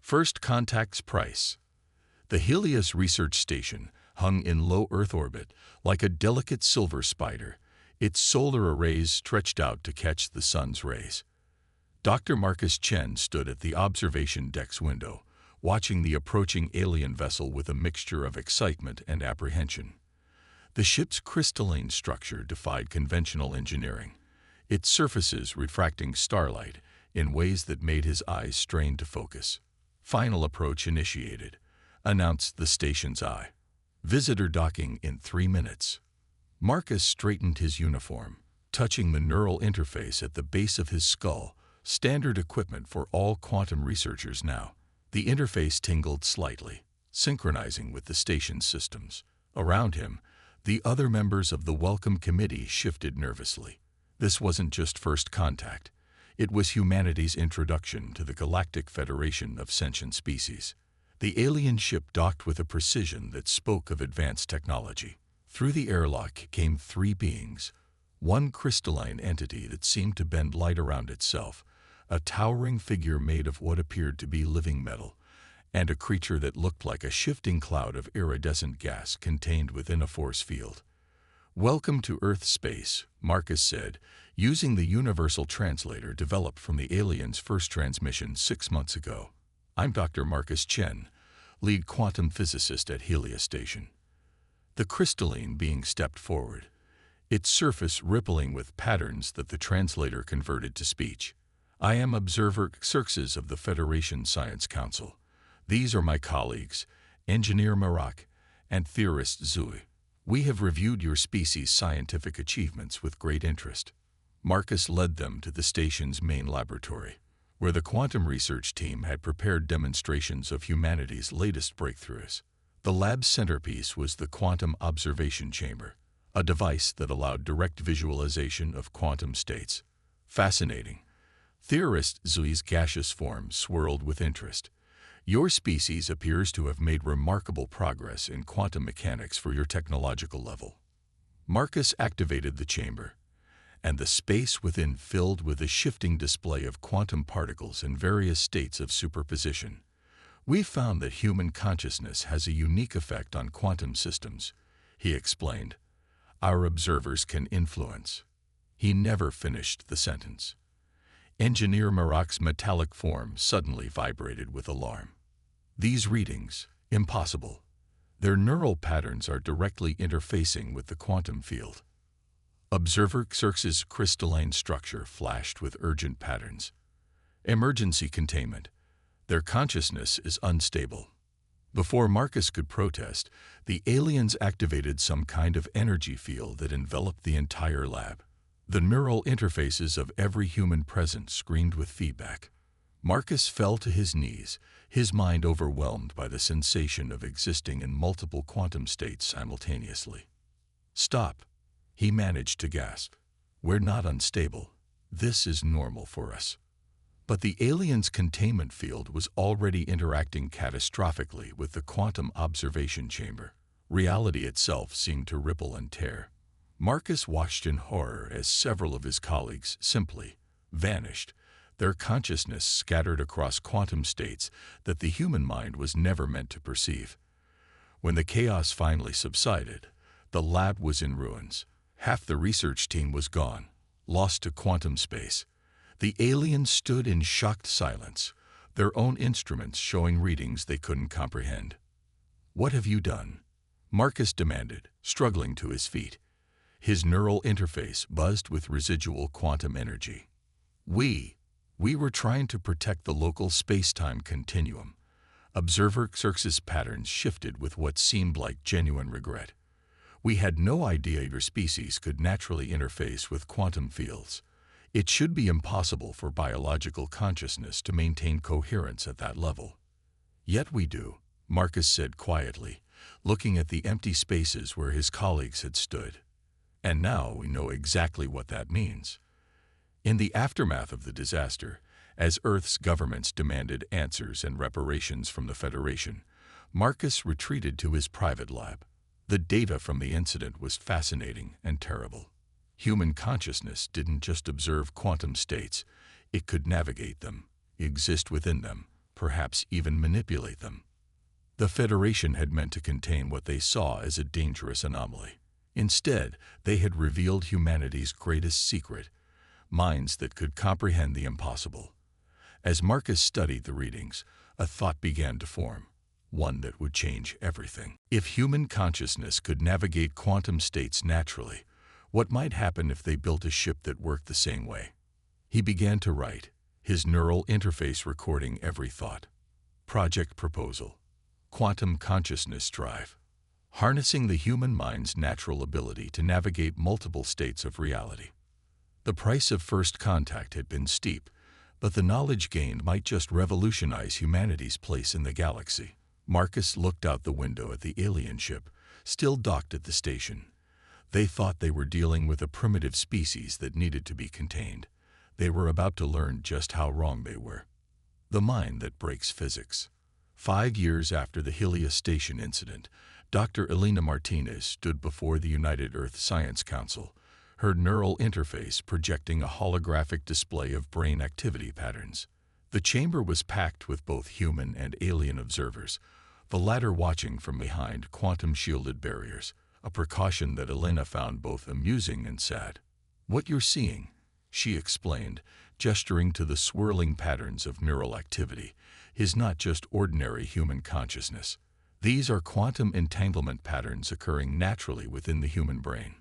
First contact's price. The Helios research station hung in low Earth orbit like a delicate silver spider, its solar arrays stretched out to catch the sun's rays. Dr. Marcus Chen stood at the observation deck's window, watching the approaching alien vessel with a mixture of excitement and apprehension. The ship's crystalline structure defied conventional engineering, its surfaces refracting starlight in ways that made his eyes strain to focus. Final approach initiated, announced the station's eye. Visitor docking in 3 minutes. Marcus straightened his uniform, touching the neural interface at the base of his skull, standard equipment for all quantum researchers now. The interface tingled slightly, synchronizing with the station's systems. Around him, the other members of the welcome committee shifted nervously. This wasn't just first contact. It was humanity's introduction to the Galactic Federation of Sentient Species. The alien ship docked with a precision that spoke of advanced technology. Through the airlock came 3 beings, one crystalline entity that seemed to bend light around itself, a towering figure made of what appeared to be living metal, and a creature that looked like a shifting cloud of iridescent gas contained within a force field. "Welcome to Earth space," Marcus said, using the universal translator developed from the aliens' first transmission 6 months ago. "I'm Dr. Marcus Chen, lead quantum physicist at Helios Station." The crystalline being stepped forward, its surface rippling with patterns that the translator converted to speech. "I am Observer Xerxes of the Federation Science Council. These are my colleagues, Engineer Marak and Theorist Zui. We have reviewed your species' scientific achievements with great interest." Marcus led them to the station's main laboratory, where the quantum research team had prepared demonstrations of humanity's latest breakthroughs. The lab's centerpiece was the Quantum Observation Chamber, a device that allowed direct visualization of quantum states. "Fascinating." Theorist Zui's gaseous form swirled with interest. "Your species appears to have made remarkable progress in quantum mechanics for your technological level." Marcus activated the chamber, and the space within filled with a shifting display of quantum particles in various states of superposition. "We found that human consciousness has a unique effect on quantum systems," he explained. "Our observers can influence." He never finished the sentence. Engineer Marak's metallic form suddenly vibrated with alarm. "These readings, impossible. Their neural patterns are directly interfacing with the quantum field." Observer Xerxes' crystalline structure flashed with urgent patterns. "Emergency containment. Their consciousness is unstable." Before Marcus could protest, the aliens activated some kind of energy field that enveloped the entire lab. The neural interfaces of every human present screamed with feedback. Marcus fell to his knees, his mind overwhelmed by the sensation of existing in multiple quantum states simultaneously. "Stop," he managed to gasp. "We're not unstable. This is normal for us." But the alien's containment field was already interacting catastrophically with the quantum observation chamber. Reality itself seemed to ripple and tear. Marcus watched in horror as several of his colleagues simply vanished, their consciousness scattered across quantum states that the human mind was never meant to perceive. When the chaos finally subsided, the lab was in ruins. Half the research team was gone, lost to quantum space. The aliens stood in shocked silence, their own instruments showing readings they couldn't comprehend. "What have you done?" Marcus demanded, struggling to his feet. His neural interface buzzed with residual quantum energy. We were trying to protect the local space-time continuum." Observer Xerxes' patterns shifted with what seemed like genuine regret. "We had no idea your species could naturally interface with quantum fields. It should be impossible for biological consciousness to maintain coherence at that level." "Yet we do," Marcus said quietly, looking at the empty spaces where his colleagues had stood. "And now we know exactly what that means." In the aftermath of the disaster, as Earth's governments demanded answers and reparations from the Federation, Marcus retreated to his private lab. The data from the incident was fascinating and terrible. Human consciousness didn't just observe quantum states, it could navigate them, exist within them, perhaps even manipulate them. The Federation had meant to contain what they saw as a dangerous anomaly. Instead, they had revealed humanity's greatest secret, minds that could comprehend the impossible. As Marcus studied the readings, a thought began to form, one that would change everything. If human consciousness could navigate quantum states naturally, what might happen if they built a ship that worked the same way? He began to write, his neural interface recording every thought. Project proposal: Quantum Consciousness Drive. Harnessing the human mind's natural ability to navigate multiple states of reality. The price of first contact had been steep, but the knowledge gained might just revolutionize humanity's place in the galaxy. Marcus looked out the window at the alien ship, still docked at the station. They thought they were dealing with a primitive species that needed to be contained. They were about to learn just how wrong they were. The mind that breaks physics. 5 years after the Helios Station incident, Dr. Elena Martinez stood before the United Earth Science Council, her neural interface projecting a holographic display of brain activity patterns. The chamber was packed with both human and alien observers, the latter watching from behind quantum-shielded barriers, a precaution that Elena found both amusing and sad. "What you're seeing," she explained, gesturing to the swirling patterns of neural activity, "is not just ordinary human consciousness. These are quantum entanglement patterns occurring naturally within the human brain."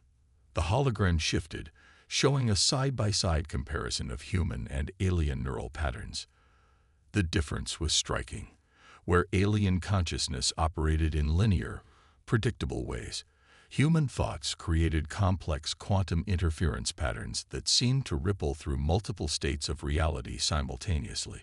The hologram shifted, showing a side-by-side comparison of human and alien neural patterns. The difference was striking. Where alien consciousness operated in linear, predictable ways, human thoughts created complex quantum interference patterns that seemed to ripple through multiple states of reality simultaneously.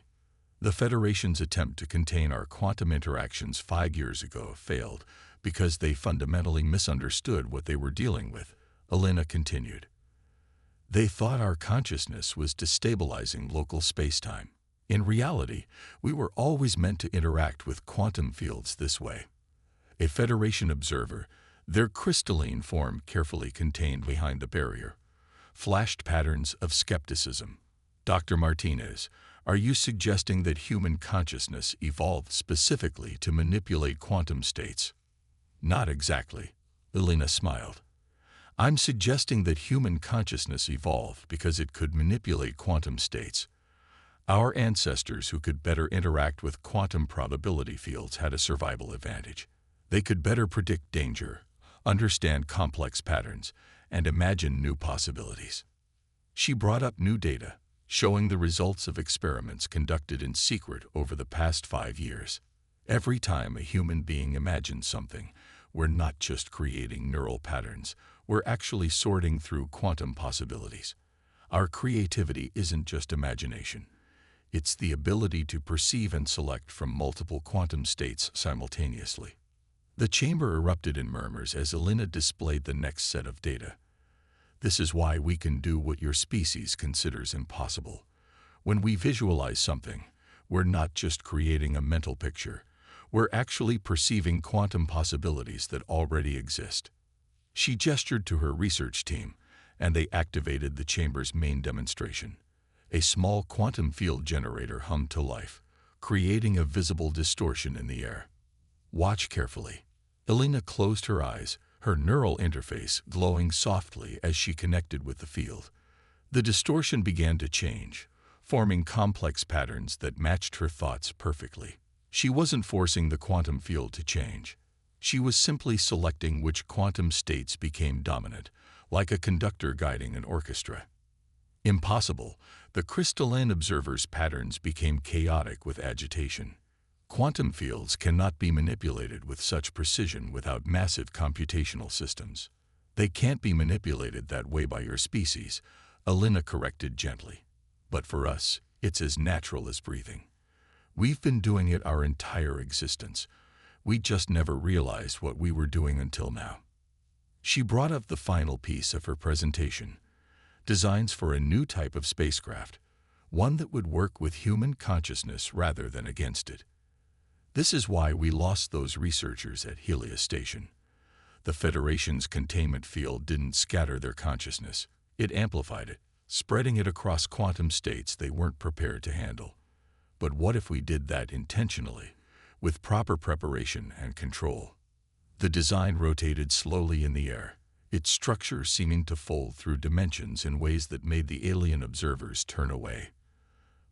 The Federation's attempt to contain our quantum interactions 5 years ago failed because they fundamentally misunderstood what they were dealing with, Elena continued. They thought our consciousness was destabilizing local spacetime. In reality, we were always meant to interact with quantum fields this way. A Federation observer, their crystalline form carefully contained behind the barrier, flashed patterns of skepticism. "Dr. Martinez, are you suggesting that human consciousness evolved specifically to manipulate quantum states?" "Not exactly," Elena smiled. "I'm suggesting that human consciousness evolved because it could manipulate quantum states. Our ancestors who could better interact with quantum probability fields had a survival advantage. They could better predict danger, understand complex patterns, and imagine new possibilities." She brought up new data, showing the results of experiments conducted in secret over the past 5 years. Every time a human being imagines something, we're not just creating neural patterns, we're actually sorting through quantum possibilities. Our creativity isn't just imagination. It's the ability to perceive and select from multiple quantum states simultaneously. The chamber erupted in murmurs as Elena displayed the next set of data. "This is why we can do what your species considers impossible. When we visualize something, we're not just creating a mental picture. We're actually perceiving quantum possibilities that already exist." She gestured to her research team, and they activated the chamber's main demonstration. A small quantum field generator hummed to life, creating a visible distortion in the air. "Watch carefully." Elena closed her eyes, her neural interface glowing softly as she connected with the field. The distortion began to change, forming complex patterns that matched her thoughts perfectly. She wasn't forcing the quantum field to change. She was simply selecting which quantum states became dominant, like a conductor guiding an orchestra. Impossible, the crystalline observer's patterns became chaotic with agitation. Quantum fields cannot be manipulated with such precision without massive computational systems. "They can't be manipulated that way by your species," Elena corrected gently. "But for us, it's as natural as breathing. We've been doing it our entire existence. We just never realized what we were doing until now." She brought up the final piece of her presentation, designs for a new type of spacecraft, one that would work with human consciousness rather than against it. "This is why we lost those researchers at Helios Station. The Federation's containment field didn't scatter their consciousness. It amplified it, spreading it across quantum states they weren't prepared to handle. But what if we did that intentionally, with proper preparation and control? The design rotated slowly in the air, its structure seeming to fold through dimensions in ways that made the alien observers turn away.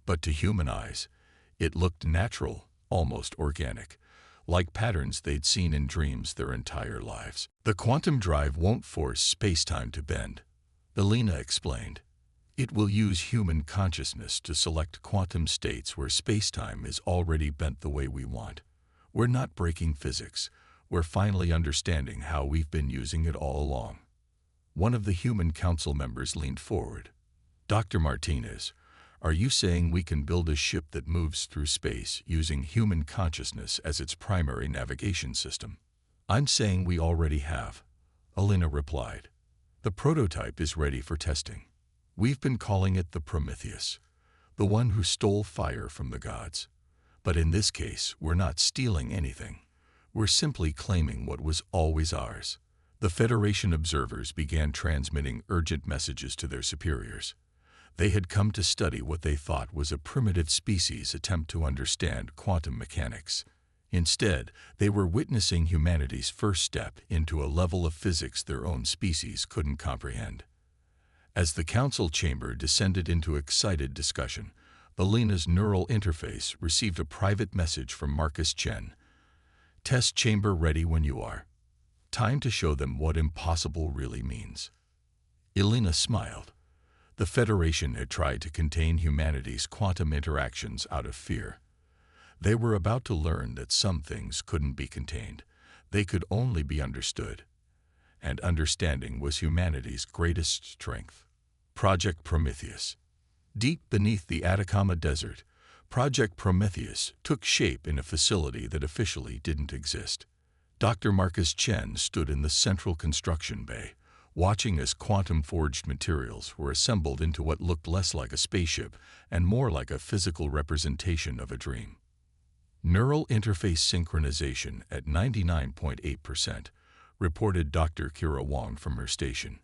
But to human eyes, it looked natural, almost organic, like patterns they'd seen in dreams their entire lives. The quantum drive won't force space-time to bend, Elena explained. It will use human consciousness to select quantum states where space-time is already bent the way we want. We're not breaking physics. We're finally understanding how we've been using it all along. One of the human council members leaned forward. Dr. Martinez, are you saying we can build a ship that moves through space using human consciousness as its primary navigation system? I'm saying we already have, Elena replied. The prototype is ready for testing. We've been calling it the Prometheus, the one who stole fire from the gods. But in this case, we're not stealing anything. We're simply claiming what was always ours. The Federation observers began transmitting urgent messages to their superiors. They had come to study what they thought was a primitive species' attempt to understand quantum mechanics. Instead, they were witnessing humanity's first step into a level of physics their own species couldn't comprehend. As the council chamber descended into excited discussion, Elena's neural interface received a private message from Marcus Chen. Test chamber ready when you are. Time to show them what impossible really means. Elena smiled. The Federation had tried to contain humanity's quantum interactions out of fear. They were about to learn that some things couldn't be contained. They could only be understood. And understanding was humanity's greatest strength. Project Prometheus. Deep beneath the Atacama Desert, Project Prometheus took shape in a facility that officially didn't exist. Dr. Marcus Chen stood in the central construction bay, watching as quantum-forged materials were assembled into what looked less like a spaceship and more like a physical representation of a dream. Neural interface synchronization at 99.8%, reported Dr. Kira Wong from her station.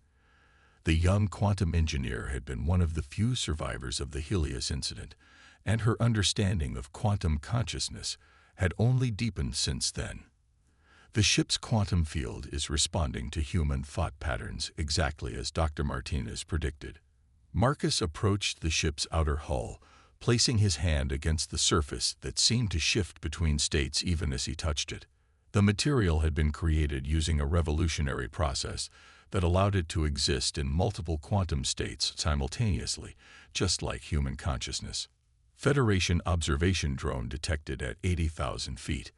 The young quantum engineer had been one of the few survivors of the Helios incident, and her understanding of quantum consciousness had only deepened since then. The ship's quantum field is responding to human thought patterns exactly as Dr. Martinez predicted. Marcus approached the ship's outer hull, placing his hand against the surface that seemed to shift between states even as he touched it. The material had been created using a revolutionary process that allowed it to exist in multiple quantum states simultaneously, just like human consciousness. Federation observation drone detected at 80,000 feet.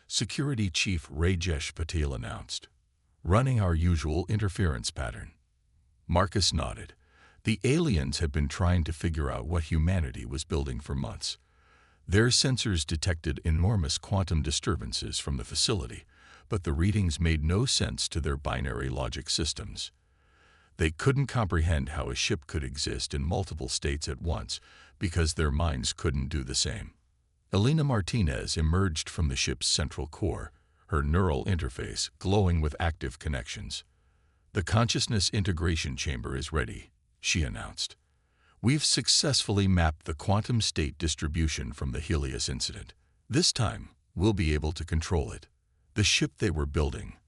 Security Chief Rajesh Patel announced. Running our usual interference pattern. Marcus nodded. The aliens had been trying to figure out what humanity was building for months. Their sensors detected enormous quantum disturbances from the facility, but the readings made no sense to their binary logic systems. They couldn't comprehend how a ship could exist in multiple states at once because their minds couldn't do the same. Elena Martinez emerged from the ship's central core, her neural interface glowing with active connections. The consciousness integration chamber is ready, she announced. We've successfully mapped the quantum state distribution from the Helios incident. This time, we'll be able to control it. The ship they were building,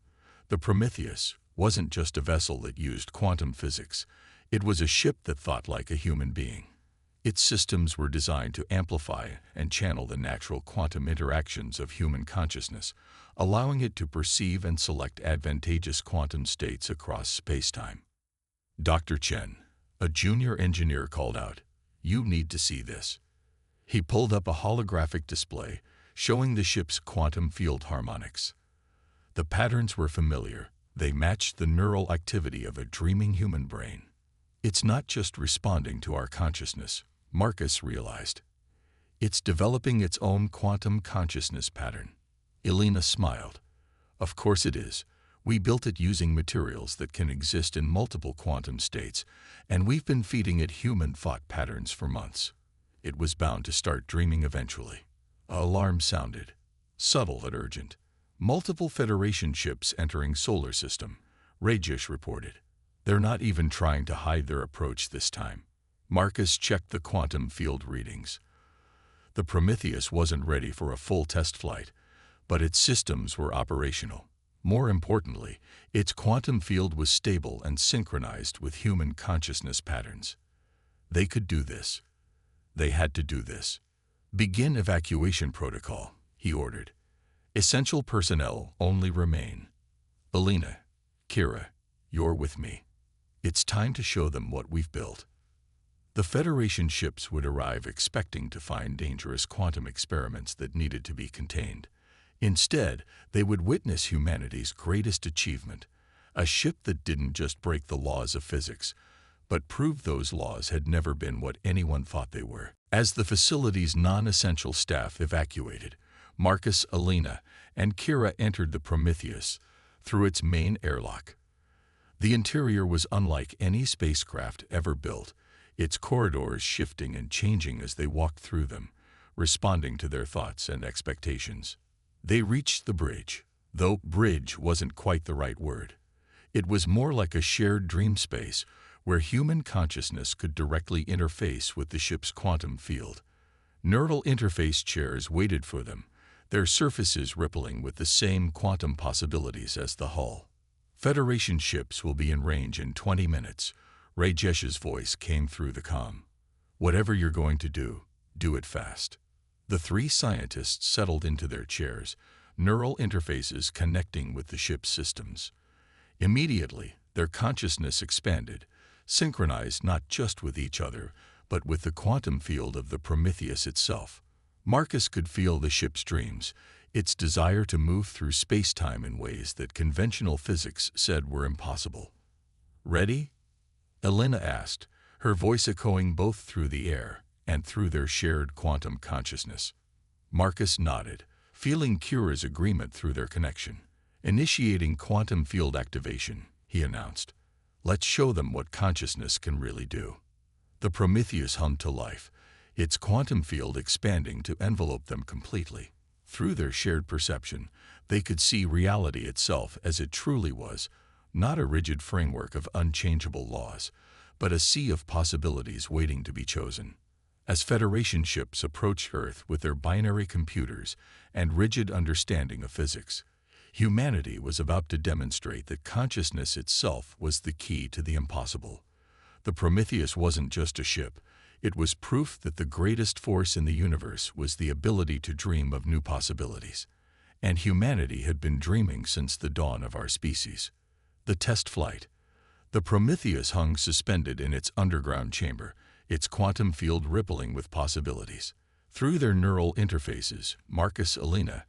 the Prometheus, wasn't just a vessel that used quantum physics. It was a ship that thought like a human being. Its systems were designed to amplify and channel the natural quantum interactions of human consciousness, allowing it to perceive and select advantageous quantum states across space-time. Dr. Chen, a junior engineer, called out, "You need to see this." He pulled up a holographic display showing the ship's quantum field harmonics. The patterns were familiar. They matched the neural activity of a dreaming human brain. It's not just responding to our consciousness, Marcus realized. It's developing its own quantum consciousness pattern. Elena smiled. Of course it is. We built it using materials that can exist in multiple quantum states, and we've been feeding it human thought patterns for months. It was bound to start dreaming eventually. An alarm sounded, subtle but urgent. Multiple Federation ships entering solar system, Rajesh reported. They're not even trying to hide their approach this time. Marcus checked the quantum field readings. The Prometheus wasn't ready for a full test flight, but its systems were operational. More importantly, its quantum field was stable and synchronized with human consciousness patterns. They could do this. They had to do this. "Begin evacuation protocol," he ordered. "Essential personnel only remain. Alina, Kira, you're with me. It's time to show them what we've built." The Federation ships would arrive expecting to find dangerous quantum experiments that needed to be contained. Instead, they would witness humanity's greatest achievement, a ship that didn't just break the laws of physics, but proved those laws had never been what anyone thought they were. As the facility's non-essential staff evacuated, Marcus, Alina, and Kira entered the Prometheus through its main airlock. The interior was unlike any spacecraft ever built, its corridors shifting and changing as they walked through them, responding to their thoughts and expectations. They reached the bridge, though bridge wasn't quite the right word. It was more like a shared dream space where human consciousness could directly interface with the ship's quantum field. Neural interface chairs waited for them, their surfaces rippling with the same quantum possibilities as the hull. "Federation ships will be in range in 20 minutes, Rajesh's voice came through the comm. "Whatever you're going to do it fast." The three scientists settled into their chairs, neural interfaces connecting with the ship's systems. Immediately, their consciousness expanded, synchronized not just with each other, but with the quantum field of the Prometheus itself. Marcus could feel the ship's dreams, its desire to move through space-time in ways that conventional physics said were impossible. "Ready?" Alina asked, her voice echoing both through the air and through their shared quantum consciousness. Marcus nodded, feeling Kira's agreement through their connection. "Initiating quantum field activation," he announced. "Let's show them what consciousness can really do." The Prometheus hummed to life, its quantum field expanding to envelope them completely. Through their shared perception, they could see reality itself as it truly was, not a rigid framework of unchangeable laws, but a sea of possibilities waiting to be chosen. As Federation ships approached Earth with their binary computers and rigid understanding of physics, humanity was about to demonstrate that consciousness itself was the key to the impossible. The Prometheus wasn't just a ship, it was proof that the greatest force in the universe was the ability to dream of new possibilities. And humanity had been dreaming since the dawn of our species. The test flight. The Prometheus hung suspended in its underground chamber, its quantum field rippling with possibilities. Through their neural interfaces, Marcus, Alina,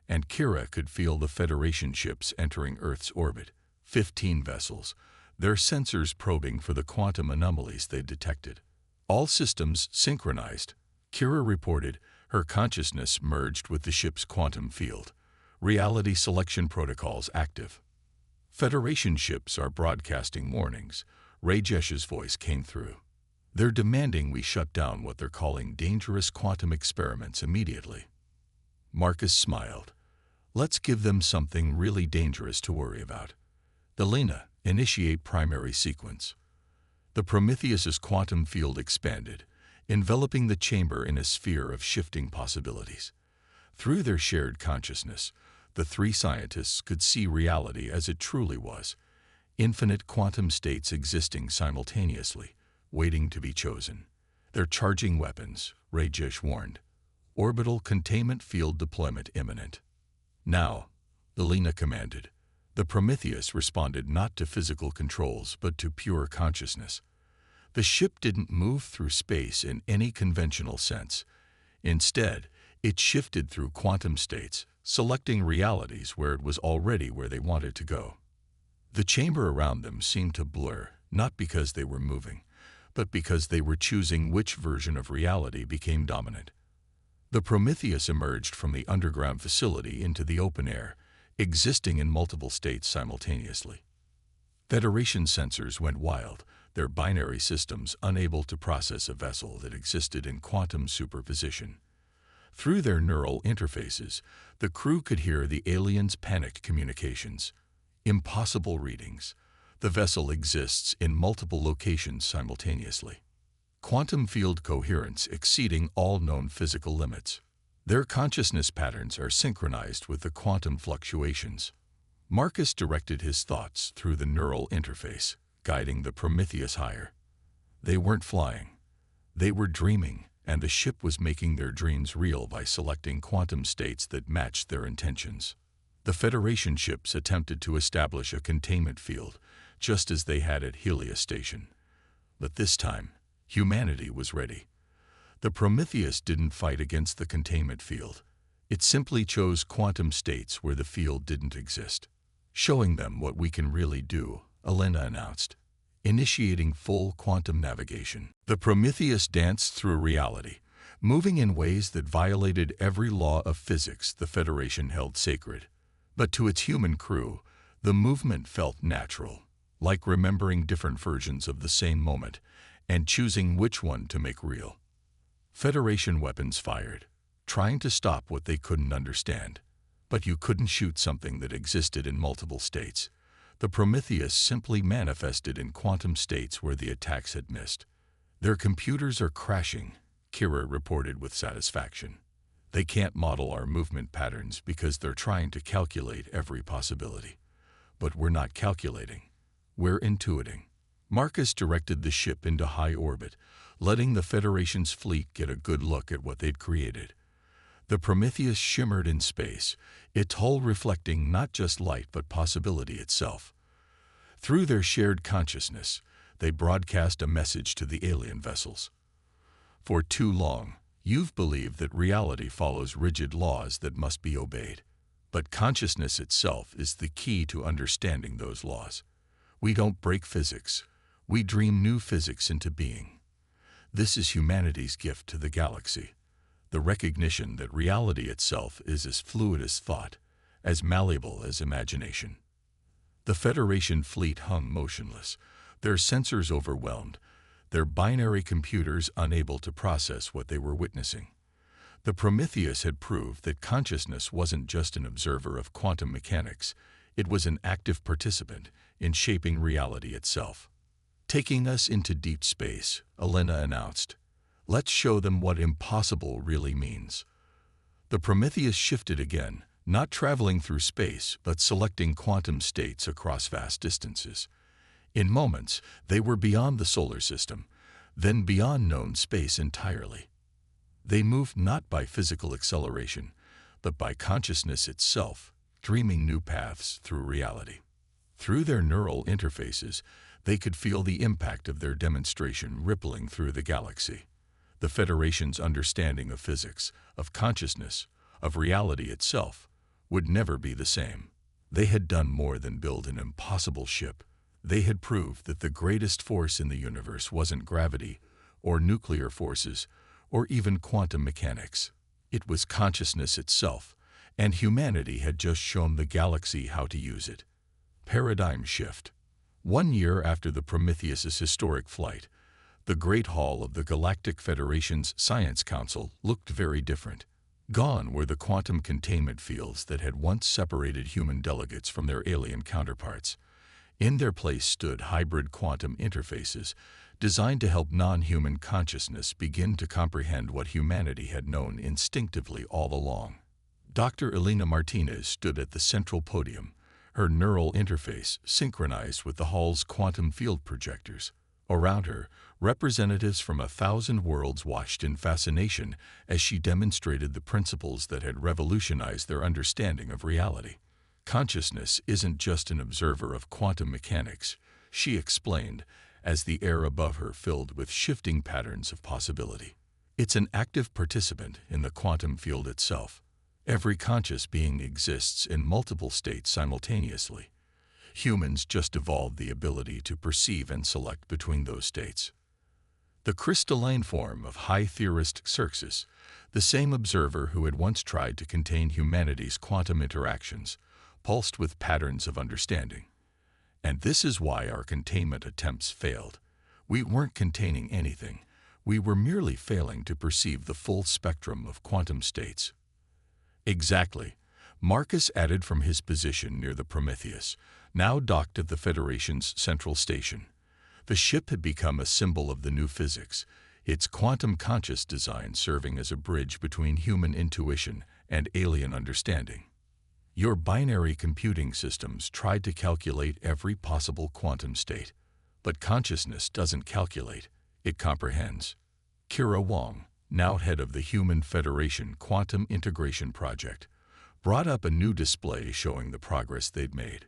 and Kira could feel the Federation ships entering Earth's orbit. 15 vessels, their sensors probing for the quantum anomalies they detected. All systems synchronized, Kira reported, her consciousness merged with the ship's quantum field. Reality selection protocols active. "Federation ships are broadcasting warnings," Rajesh's voice came through. "They're demanding we shut down what they're calling dangerous quantum experiments immediately." Marcus smiled. "Let's give them something really dangerous to worry about." "Alina, initiate primary sequence." The Prometheus's quantum field expanded, enveloping the chamber in a sphere of shifting possibilities. Through their shared consciousness, the three scientists could see reality as it truly was, infinite quantum states existing simultaneously, waiting to be chosen. "They're charging weapons," Rajesh warned. "Orbital containment field deployment imminent." "Now," Alina commanded. The Prometheus responded not to physical controls but to pure consciousness. The ship didn't move through space in any conventional sense. Instead, it shifted through quantum states, selecting realities where it was already where they wanted to go. The chamber around them seemed to blur, not because they were moving, but because they were choosing which version of reality became dominant. The Prometheus emerged from the underground facility into the open air, existing in multiple states simultaneously. Federation sensors went wild, their binary systems unable to process a vessel that existed in quantum superposition. Through their neural interfaces, the crew could hear the aliens' panicked communications. "Impossible readings. The vessel exists in multiple locations simultaneously." quantum field coherence exceeding all known physical limits. Their consciousness patterns are synchronized with the quantum fluctuations. Marcus directed his thoughts through the neural interface, guiding the Prometheus higher. They weren't flying. They were dreaming, and the ship was making their dreams real by selecting quantum states that matched their intentions. The Federation ships attempted to establish a containment field, just as they had at Helios Station. But this time, humanity was ready. The Prometheus didn't fight against the containment field. It simply chose quantum states where the field didn't exist. Showing them what we can really do, Elena announced, initiating full quantum navigation. The Prometheus danced through reality, moving in ways that violated every law of physics the Federation held sacred. But to its human crew, the movement felt natural, like remembering different versions of the same moment and choosing which one to make real. Federation weapons fired, trying to stop what they couldn't understand. But you couldn't shoot something that existed in multiple states. The Prometheus simply manifested in quantum states where the attacks had missed. Their computers are crashing, Kira reported with satisfaction. They can't model our movement patterns because they're trying to calculate every possibility. But we're not calculating. We're intuiting. Marcus directed the ship into high orbit, letting the Federation's fleet get a good look at what they'd created. The Prometheus shimmered in space, its hull reflecting not just light but possibility itself. Through their shared consciousness, they broadcast a message to the alien vessels. For too long, you've believed that reality follows rigid laws that must be obeyed. But consciousness itself is the key to understanding those laws. We don't break physics. We dream new physics into being. This is humanity's gift to the galaxy. The recognition that reality itself is as fluid as thought, as malleable as imagination. The Federation fleet hung motionless, their sensors overwhelmed, their binary computers unable to process what they were witnessing. The Prometheus had proved that consciousness wasn't just an observer of quantum mechanics, it was an active participant in shaping reality itself. Taking us into deep space, Elena announced. Let's show them what impossible really means. The Prometheus shifted again, not traveling through space, but selecting quantum states across vast distances. In moments, they were beyond the solar system, then beyond known space entirely. They moved not by physical acceleration, but by consciousness itself, dreaming new paths through reality. Through their neural interfaces, they could feel the impact of their demonstration rippling through the galaxy. The Federation's understanding of physics, of consciousness, of reality itself, would never be the same. They had done more than build an impossible ship. They had proved that the greatest force in the universe wasn't gravity, or nuclear forces, or even quantum mechanics. It was consciousness itself, and humanity had just shown the galaxy how to use it. Paradigm shift. 1 year after the Prometheus's historic flight, the Great Hall of the Galactic Federation's Science Council looked very different. Gone were the quantum containment fields that had once separated human delegates from their alien counterparts. In their place stood hybrid quantum interfaces designed to help non-human consciousness begin to comprehend what humanity had known instinctively all along. Dr. Elena Martinez stood at the central podium, her neural interface synchronized with the hall's quantum field projectors. Around her, representatives from 1,000 worlds watched in fascination as she demonstrated the principles that had revolutionized their understanding of reality. Consciousness isn't just an observer of quantum mechanics, she explained, as the air above her filled with shifting patterns of possibility. It's an active participant in the quantum field itself. Every conscious being exists in multiple states simultaneously. Humans just evolved the ability to perceive and select between those states. The crystalline form of high theorist Xerxes, the same observer who had once tried to contain humanity's quantum interactions, pulsed with patterns of understanding. And this is why our containment attempts failed. We weren't containing anything. We were merely failing to perceive the full spectrum of quantum states. Exactly. Marcus added from his position near the Prometheus, now docked at the Federation's central station. The ship had become a symbol of the new physics, its quantum conscious design serving as a bridge between human intuition and alien understanding. Your binary computing systems tried to calculate every possible quantum state, but consciousness doesn't calculate, it comprehends. Kira Wong, now head of the Human Federation Quantum Integration Project, brought up a new display showing the progress they'd made.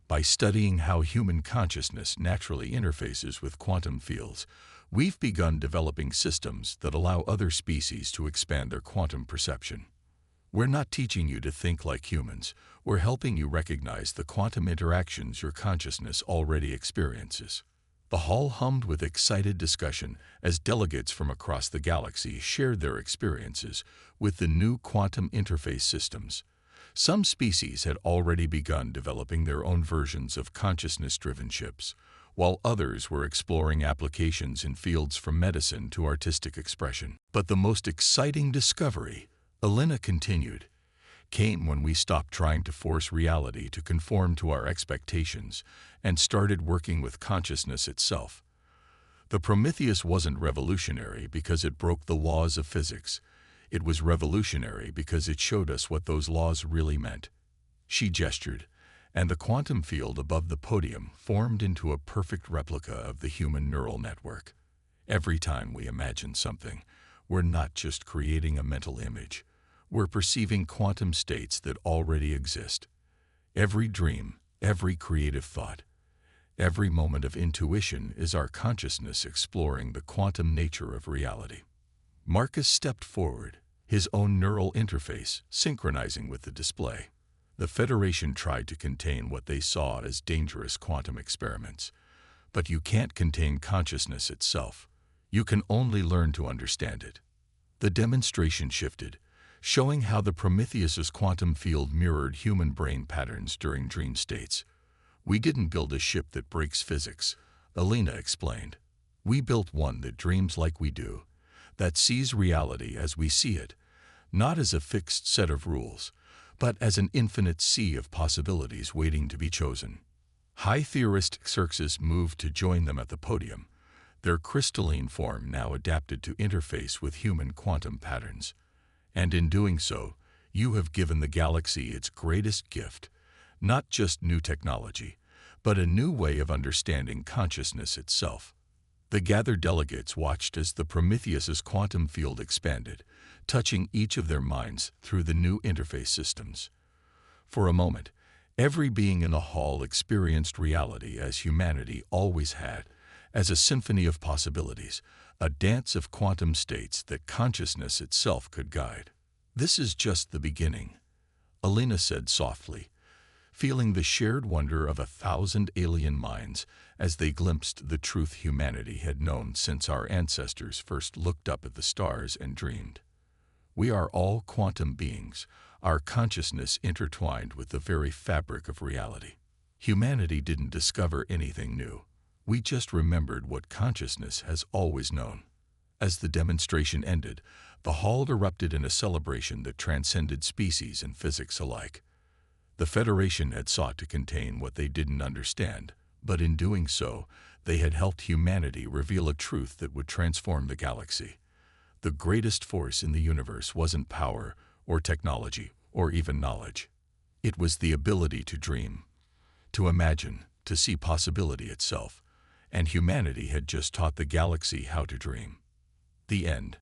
By studying how human consciousness naturally interfaces with quantum fields, we've begun developing systems that allow other species to expand their quantum perception. We're not teaching you to think like humans, we're helping you recognize the quantum interactions your consciousness already experiences. The hall hummed with excited discussion as delegates from across the galaxy shared their experiences with the new quantum interface systems. Some species had already begun developing their own versions of consciousness-driven chips, while others were exploring applications in fields from medicine to artistic expression. But the most exciting discovery, Elena continued, came when we stopped trying to force reality to conform to our expectations and started working with consciousness itself. The Prometheus wasn't revolutionary because it broke the laws of physics. It was revolutionary because it showed us what those laws really meant. She gestured, and the quantum field above the podium formed into a perfect replica of the human neural network. Every time we imagine something, we're not just creating a mental image. We're perceiving quantum states that already exist. Every dream, every creative thought, every moment of intuition is our consciousness exploring the quantum nature of reality. Marcus stepped forward, his own neural interface synchronizing with the display. The Federation tried to contain what they saw as dangerous quantum experiments. But you can't contain consciousness itself. You can only learn to understand it. The demonstration shifted, showing how the Prometheus's quantum field mirrored human brain patterns during dream states. We didn't build a ship that breaks physics, Elena explained. We built one that dreams like we do, that sees reality as we see it, not as a fixed set of rules, but as an infinite sea of possibilities waiting to be chosen. High theorist Xerxes moved to join them at the podium, their crystalline form now adapted to interface with human quantum patterns. And in doing so, you have given the galaxy its greatest gift, not just new technology, but a new way of understanding consciousness itself. The gathered delegates watched as the Prometheus's quantum field expanded, touching each of their minds through the new interface systems. For a moment, every being in the hall experienced reality as humanity always had, as a symphony of possibilities, a dance of quantum states that consciousness itself could guide. This is just the beginning, Elena said softly, feeling the shared wonder of 1,000 alien minds as they glimpsed the truth humanity had known since our ancestors first looked up at the stars and dreamed. We are all quantum beings, our consciousness intertwined with the very fabric of reality. Humanity didn't discover anything new. We just remembered what consciousness has always known. As the demonstration ended, the hall erupted in a celebration that transcended species and physics alike. The Federation had sought to contain what they didn't understand, but in doing so, they had helped humanity reveal a truth that would transform the galaxy. The greatest force in the universe wasn't power, or technology, or even knowledge. It was the ability to dream, to imagine, to see possibility itself. And humanity had just taught the galaxy how to dream. The end.